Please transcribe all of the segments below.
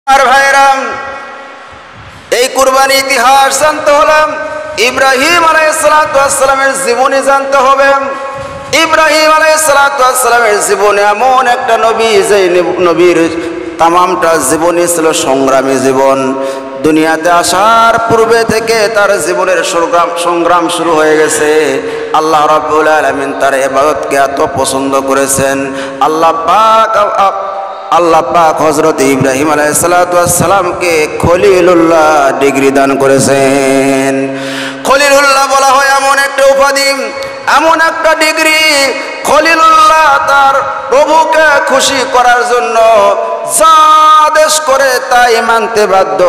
আর ভাইরাম, এই কুরবানি ইতিহাস জানতে হলে ইব্রাহিম আলাইহিসসালামের জীবনী জানতে হবে। ইব্রাহিম আলাইহিসসালামের জীবনে এমন একটা নবী, যে নবীর তামামটা জীবনী ছিল সংগ্রামী জীবন। দুনিয়াতে আসার পূর্বে থেকে তার জীবনের সংগ্রাম শুরু হয়ে গেছে। আল্লাহ রাব্বুল আলামিন তার ইবাদতকে এত পছন্দ করেছেন, আল্লাহ পাক হযরত ইব্রাহিম আলাইহিসসালামকে খলিলুল্লাহ ডিগ্রি দান করেছেন। খলিলুল্লাহ বলা হয় এমন একটা উপাধি, এমন একটা ডিগ্রি। খলিলুল্লাহ তার প্রভুকে খুশি করার জন্য যা আদেশ করে তাই মানতে বাধ্য।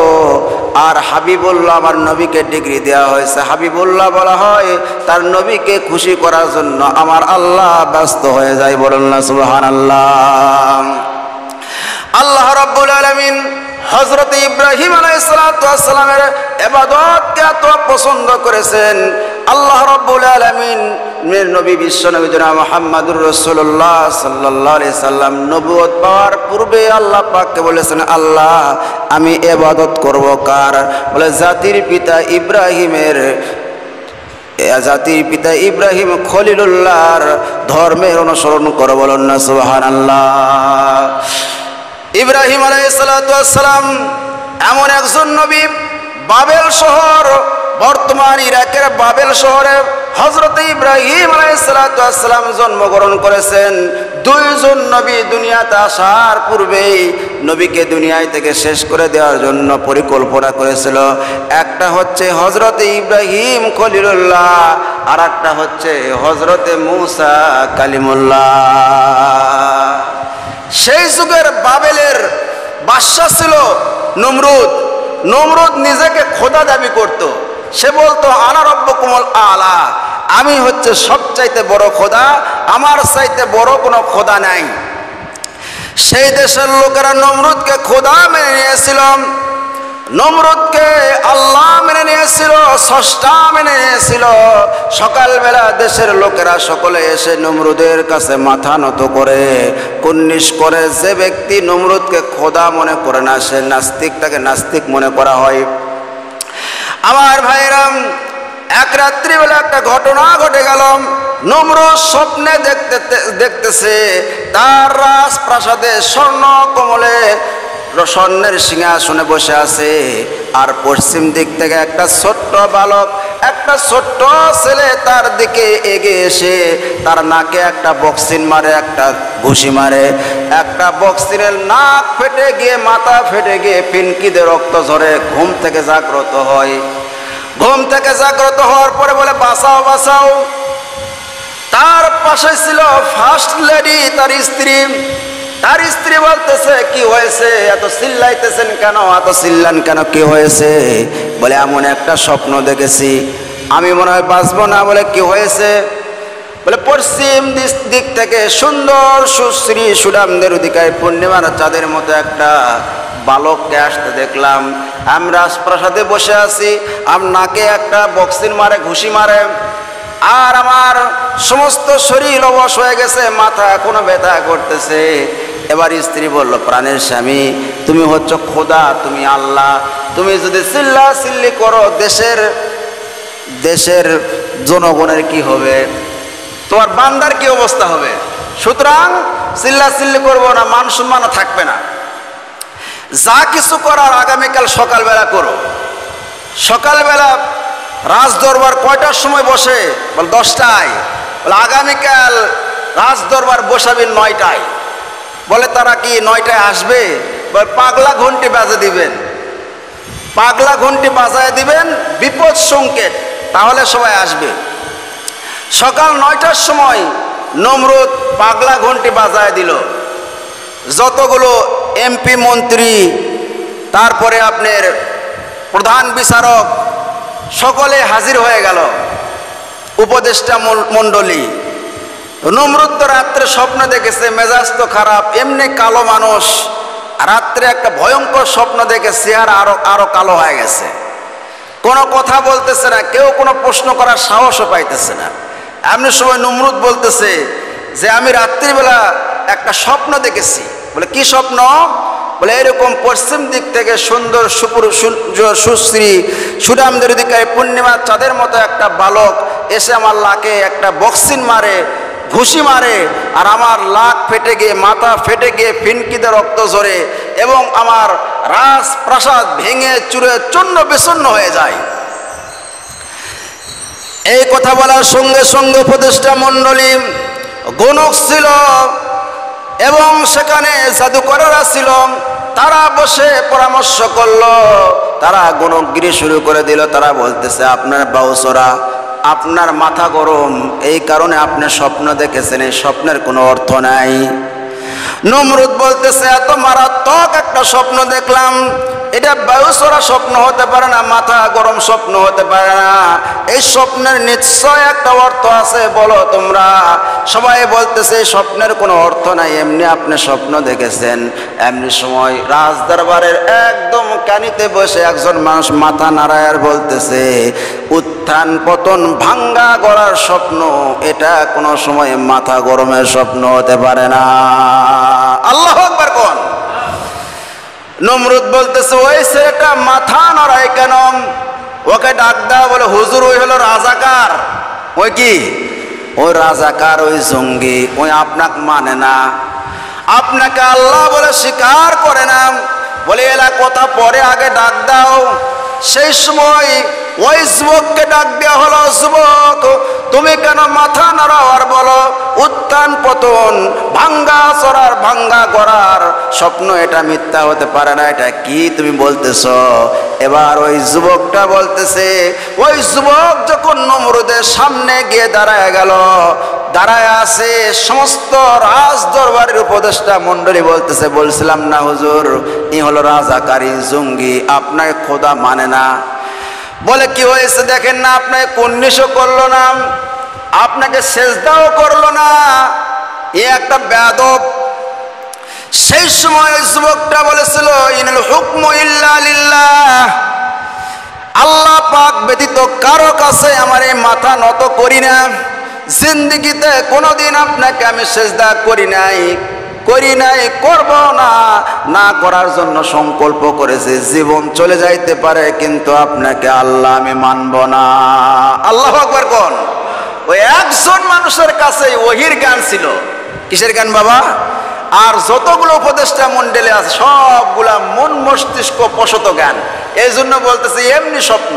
আর হাবিবুল্লাহ, আমার নবীকে ডিগ্রি দেওয়া হয়েছে হাবিবুল্লাহ বলা হয় তার নবীকে খুশি করার জন্য আমার আল্লাহ ব্যস্ত হয়ে যায়। বলেন না সুবহানাল্লাহ। আল্লাহ রাব্বুল আলামিন হযরত ইব্রাহিম আলাইহিসসালামের ইবাদতকে এত পছন্দ করেছেন। আল্লাহ রাব্বুল আলামিন নবী বিশ্বনবী জনাব মুহাম্মদুর রাসূলুল্লাহ সাল্লাল্লাহু আলাইহি সাল্লাম নবুয়ত পাওয়ার পূর্বে আল্লাহ পাককে বলেছেন, আল্লাহ আমি ইবাদত করব কার? বলে জাতির পিতা ইব্রাহিম খলিলুল্লাহর ধর্মের অনুসরণ করো। বলেন না সুবহানাল্লাহ। ইব্রাহিম আলাইহিসসালাম এমন একজন নবী, বাবেল শহর, বর্তমান ইরাকের বাবেল শহরে হযরত ইব্রাহিম আলাইহিসসালাম জন্মগ্রহণ করেছেন। দুইজন নবী দুনিয়াতে আসার পূর্বেই নবীকে দুনিয়ায় থেকে শেষ করে দেওয়ার জন্য পরিকল্পনা করেছিল। একটা হচ্ছে হযরত ইব্রাহিম খলিলুল্লাহ, আর একটা হচ্ছে হযরত মূসা কালিমুল্লাহ। সেই যুগের বাবেলের বাদশা ছিল নমরুদ। নমরুদ নিজেকে খোদা দাবি করত। সে বলতো আনা রব্বুকুমুল আলা, আমি হচ্ছে সবচাইতে বড় খোদা, আমার চাইতে বড় কোনো খোদা নাই। সেই দেশের লোকেরা নমরুদকে খোদা মেনে নিয়েছিল, নমরুদকে আল্লাহ মেনে নিয়েছিল, স্রষ্টা মেনে নিয়েছিল। সকালবেলা দেশের লোকেরা সকলে এসে নমরুদের কাছে মাথা নত করে কুর্নিশ করে। যে ব্যক্তি নমরুদকে খোদা মনে করে না, সে নাস্তিক, তাকে নাস্তিক মনে করা হয়। আমার ভাইরাম, এক রাত্রিবেলা একটা ঘটনা ঘটে গেল। নমরুদ স্বপ্নে দেখতেছে তার রাজপ্রাসাদে স্বর্ণ কমলে স্বর্ণের সিংহাসনে বসে আছে। আর পশ্চিম দিক থেকে একটা ছোট্ট বালক, একটা ছোট্ট ছেলে তার দিকে এগিয়ে এসে তার নাকে একটা বক্সিন মারে, একটা ঘুষি মারে। একটা বক্সিনের নাক ফেটে গিয়ে, মাথা ফেটে গিয়ে পিনকিতে রক্ত ঝরে। ঘুম থেকে জাগ্রত হয়। ঘুম থেকে জাগ্রত হওয়ার পরে বলে বাঁচাও বাঁচাও। তার পাশে ছিল ফার্স্ট লেডি, তার স্ত্রী। তার স্ত্রী বলতেছে, কি হয়েছে, এত চিল্লাইতেছেন কেন, এত চিল্লান কেন, কি হয়েছে? বলে এমন একটা স্বপ্ন দেখেছি, আমি মনে হয় বাঁচবো না। বলে কি হয়েছে? বলে পশ্চিম দিক থেকে সুন্দর সুশ্রী সুনামদের অধিকারী পূর্ণিমার চাঁদের মতো একটা বালককে আসতে দেখলাম। আমি রাজপ্রাসাদে বসে আছি, আমার নাকে একটা বক্সিন মারে, ঘুষি মারে, আর আমার সমস্ত শরীর অবশ হয়ে গেছে, মাথা এখনো ব্যথা করতেছে। এবার স্ত্রী বলল, প্রাণের স্বামী, তুমি হচ্ছ খোদা, তুমি আল্লাহ, তুমি যদি চিল্লা চিল্লি করো দেশের জনগণের কি হবে, তোমার বান্দার কি অবস্থা হবে? সুতরাং চিল্লা চিল্লি করবো না, মান সম্মানও থাকবে না। যা কিছু করার আগামীকাল সকালবেলা করো। সকালবেলা রাজদরবার কয়টার সময় বসে? বল 10টায়। বলে আগামীকাল রাজদরবার বসাবেন 9টায়। বলে তারা কি 9টায় আসবে? বলে পাগলা ঘন্টি বাজে দিবেন, পাগলা ঘন্টি বাজায় দিবেন, বিপদ সংকেত, তাহলে সবাই আসবে। সকাল 9টার সময় নমরুদ পাগলা ঘন্টি বাজায় দিল। যতগুলো এমপি মন্ত্রী, তারপরে আপনার প্রধান বিচারক, সকলে হাজির হয়ে গেল, উপদেষ্টা মণ্ডলী। নমরুদ তো রাত্রে স্বপ্ন দেখেছে, মেজাজ তো খারাপ, এমনি কালো মানুষ। রাত্রে একটা ভয়ঙ্কর স্বপ্ন দেখে চেহারা আরো কালো হয়ে গেছে। কোনো কথা বলতেছে না, কেউ কোনো প্রশ্ন করার সাহসও পাইতেছে না। এমনি সময় নমরুদ বলতেছে যে আমি রাত্রিবেলা একটা স্বপ্ন দেখেছি। বলে কি স্বপ্ন? বলে এরকম পশ্চিম দিক থেকে সুন্দর সুশ্রী সুনামদের অধিকারী পূর্ণিমার চাঁদের মতো একটা বালক এসে আমার লাকে একটা বক্সিন মারে, ঘুষি মারে, আর আমার লাক ফেটে গিয়ে মাথা ফেটে গিয়ে ফিনকিতে রক্ত ঝরে এবং আমার রাজপ্রাসাদ ভেঙে চুরে চূর্ণ বিচূর্ণ হয়ে যায়। এই কথা বলার সঙ্গে সঙ্গে উপদেষ্টা মণ্ডলী গণক ছিল এবং সেখানে জাদুকরেরা ছিল, তারা বসে পরামর্শ করলো, তারা গণকগিরি শুরু করে দিল। তারা বলতেছে আপনার বাউসরা, আপনার মাথা গরম, এই কারণে আপনি স্বপ্ন দেখেছেন, এই স্বপ্নের কোনো অর্থ নাই। নমরুদ বলতেছে এত মারাত্মক একটা স্বপ্ন দেখলাম, এটা বায়ুচরা স্বপ্ন হতে পারে না, মাথা গরম স্বপ্ন হতে পারে না, এই স্বপ্নের নিশ্চয় একটা অর্থ আছে, বলো তোমরা। সবাই বলতেছে স্বপ্নের কোনো অর্থ নাই, এমনি আপনি স্বপ্ন দেখেছেন। এমনি সময় রাজদরবারের একদম কানিতে বসে একজন মানুষ মাথা নাড়ায় বলতেছে উত্থান পতন ভাঙ্গা গড়ার স্বপ্ন, এটা কোনো সময় মাথা গরমের স্বপ্ন হতে পারে না। আল্লাহু আকবার কোন। নমরুদ বলতেছে ওই ছেলেটা মাথা নাড়ায় কেন? ওকে ডাক দাও, বলে হুজুর ওই হলো রাজাকার। ওই কি? ওই রাজাকার, ওই জঙ্গি, ওই আপনাকে মানে না, আপনাকে আল্লাহ বলে স্বীকার করে না। বলে এলা কথা পরে, আগে ডাক দাও। সেই সময় ওই যুবককে ডাক দেওয়া হলো, যুবক তুমি কেন মাথা নাড়াও আর বলো উত্থান পতন ভাঙ্গা চড়ার ভাঙ্গা গড়ার স্বপ্ন, এটা মিথ্যা হতে পারে না, এটা কি তুমি বলতেছ? এবার ওই যুবকটা বলতেছে, ওই যুবক যখন নমরুদের সামনে গিয়ে দাঁড়ায় গেল, দাঁড়ায় আছে সমস্ত রাজ দরবারের উপদেষ্টা মণ্ডলী বলতেছে বলছিলাম না হুজুর ই হলো রাজাকারী জঙ্গি, আপনার খোদা মানে না। বলে কি হয়েছে দেখেন না, আপনাকে কুন্নিশও করলো না, আপনাকে সেজদাও করলো না, এ একটা বেয়াদব। সেই সময় যুবকটা বলেছিল ইনাল হুকমু ইল্লা লিল্লাহ, আল্লাহ পাক ব্যতীত কারো কাছে আমার এই মাথা নত করি না, জিন্দেগিতে কোনোদিন আপনাকে আমি সেজদা করি নাই, করব না, না করার জন্য সংকল্প করেছে। জীবন চলে যাইতে পারে কিন্তু আপনাকে আল্লাহ আমি মানব না। আল্লাহু আকবার কোন। ওই একজন মানুষের কাছে ওহির জ্ঞান ছিল। কিসের জ্ঞান বাবা? আর যতগুলো উপদেষ্টা মণ্ডলী আছে সবগুলা মন মস্তিষ্ক প্রসূত জ্ঞান। এই জন্য বলতেছে এমনি স্বপ্ন।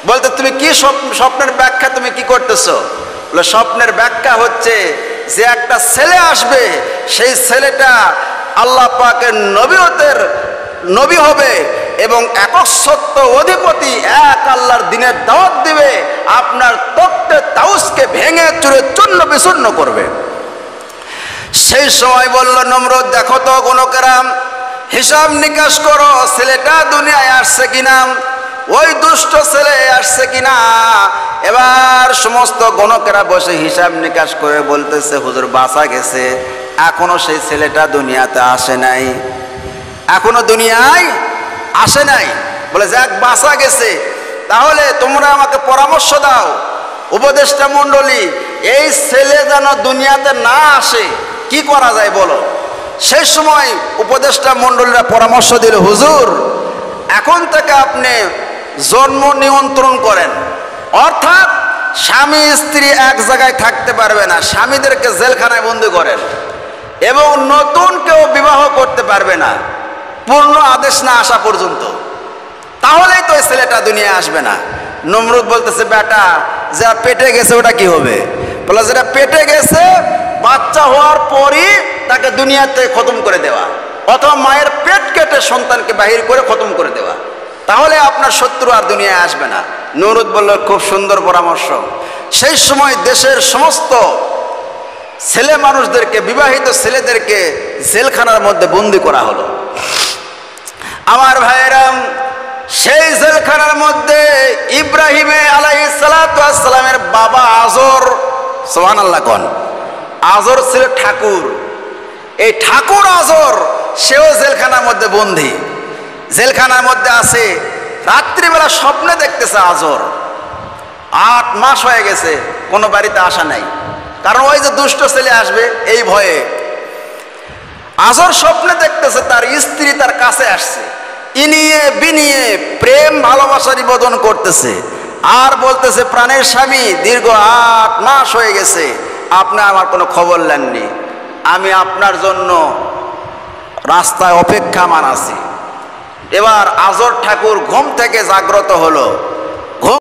বলতে তুমি কি স্বপ্নের ব্যাখ্যা তুমি কি করতেছো? বলে স্বপ্নের ব্যাখ্যা হচ্ছে যে একটা ছেলে আসবে, সেই ছেলেটা আল্লাহ পাকের নবী হবে এবং একক সত্য অধিপতি এক আল্লাহর দিনের দাওয়াত দিবে, আপনার তক্তে তাউসকে ভেঙে চুরে চূর্ণ বিচূর্ণ করবে। সেই সময় বলল নমরুদ দেখো তো গণকেরা, হিসাব নিকাশ করো ছেলেটা দুনিয়ায় আসছে কিনা, ওই দুষ্ট ছেলে আসছে কিনা। এবার সমস্ত গণকেরা বসে হিসাব নিকাশ করে বলতেছে হুজুর বাঁচা গেছে, এখনো সেই ছেলেটা দুনিয়াতে আসে নাই, এখনো দুনিয়ায় আসে নাই। বলে যাক বাঁচা গেছে, তাহলে তোমরা আমাকে পরামর্শ দাও উপদেষ্টা মণ্ডলী, এই ছেলে যেন দুনিয়াতে না আসে কি করা যায় বলো। সেই সময় উপদেষ্টা মণ্ডলীরা পরামর্শ দিল হুজুর এখন থেকে আপনি জন্ম নিয়ন্ত্রণ করেন, অর্থাৎ স্বামী স্ত্রী এক জায়গায় থাকতে পারবে না, স্বামীদেরকে জেলখানায় বন্দি করেন এবং নতুন কেউ বিবাহ করতে পারবে না পূর্ণ আদেশ না আসা পর্যন্ত, তাহলেই তো এই ছেলেটা দুনিয়া আসবে না। নমরুদ বলতেছে বেটা যা পেটে গেছে ওটা কি হবে? বলে যেটা পেটে গেছে বাচ্চা হওয়ার পরই তাকে দুনিয়াতে খতম করে দেওয়া, অথবা মায়ের পেট কেটে সন্তানকে বাহির করে খতম করে দেওয়া, তাহলে আপনার শত্রু আর দুনিয়ায় আসবে না। নমরুদ বলল খুব সুন্দর পরামর্শ। সেই সময় দেশের সমস্ত ছেলে মানুষদেরকে, বিবাহিত ছেলেদেরকে জেলখানার মধ্যে বন্দি করা হলো। আমার ভাইয়েরাম, সেই জেলখানার মধ্যে ইব্রাহিম আলাইহিস সালাতু ওয়াস সালামের বাবা আজর, সুবহানাল্লাহ কোন, আজর ছিল ঠাকুর। এই ঠাকুর আজর সেও জেলখানার মধ্যে বন্দী, জেলখানার মধ্যে আছে। রাত্রিবেলা স্বপ্নে দেখতেছে আজর 8 মাস হয়ে গেছে কোনো বাড়িতে আসা নাই, কারণ ওই যে দুষ্ট ছেলে আসবে এই ভয়ে। আজর স্বপ্নে দেখতেছে তার স্ত্রী তার কাছে আসছে, ইনিয়ে বিনিয়ে প্রেম ভালোবাসা নিবেদন করতেছে আর বলতেছে, প্রাণের স্বামী দীর্ঘ 8 মাস হয়ে গেছে আপনি আমার কোনো খবর নেননি, আমি আপনার জন্য রাস্তায় অপেক্ষামান আছি। এবার আজর ঠাকুর ঘুম থেকে জাগ্রত হলো।